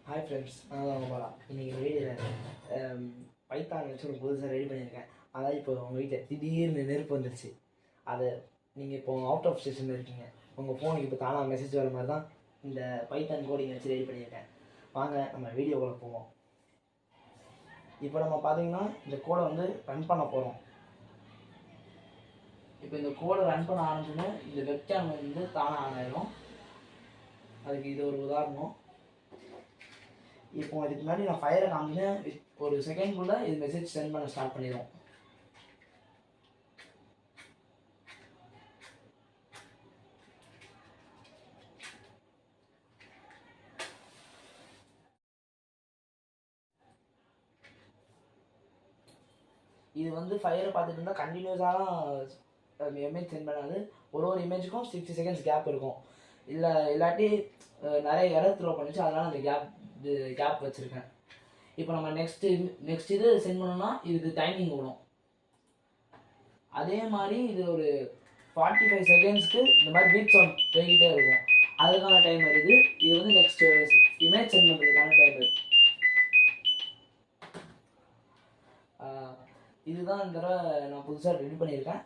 Hi friends, நான் தான் பாலா. இன்றைக்கி இந்த வீடியோவில் பைத்தான் வச்சு ஒரு புதுசாக ரெடி பண்ணியிருக்கேன். அதான் இப்போ உங்கள் வீட்டில் திடீர்னு நெருப்பு வந்துருச்சு. அதை நீங்கள் இப்போ அவுட் ஆஃப் ஸ்டேஷனில் இருக்கீங்க, உங்கள் ஃபோனுக்கு இப்போ தானாக மெசேஜ் வர மாதிரி தான் இந்த பைத்தான் கோடிங் வச்சு ரெடி பண்ணியிருக்கேன். வாங்க நம்ம வீடியோக்குள்ளே போவோம். இப்போ நம்ம பார்த்தீங்கன்னா இந்த கோடை வந்து ரன் பண்ண போகிறோம். இப்போ இந்த கோடை ரன் பண்ண ஆரம்பிச்சோன்னே இந்த வெப்கேம் வந்து தானாக ஆன் ஆகிடும். அதுக்கு இது ஒரு உதாரணம். இப்போ அதுக்கு முன்னாடி நான் ஃபயரை காமிச்சேன், ஒரு செகண்ட்குள்ளே இது மெசேஜ் சென்ட் பண்ண ஸ்டார்ட் பண்ணிடும். இது வந்து ஃபயரை பார்த்துட்டு இருந்தால் கண்டினியூஸாக தான் இமேஜ் சென்ட் பண்ணாது. ஒரு இமேஜுக்கும் 60 செகண்ட்ஸ் கேப் இருக்கும். இல்லாட்டி நிறைய எரர் த்ரோ பண்ணிச்சு, அதனால் அந்த கேப் வச்சுருக்கேன். இப்போ நம்ம நெக்ஸ்ட் இது சென்ட் பண்ணோம்னா இதுக்கு டைமிங் வரும். அதே மாதிரி இது ஒரு 45 செகண்ட்ஸ்க்கு இந்த மாதிரி பீட் சவுண்ட் போய்கிட்டே இருக்கும். அதுக்கான டைம் வருது. இது வந்து நெக்ஸ்ட் இமேஜ் சென்ட் பண்ணுறதுக்கான டைம் வருது. இதுதான் இந்த தடவை நான் புதுசாக ரெடி பண்ணியிருக்கேன்.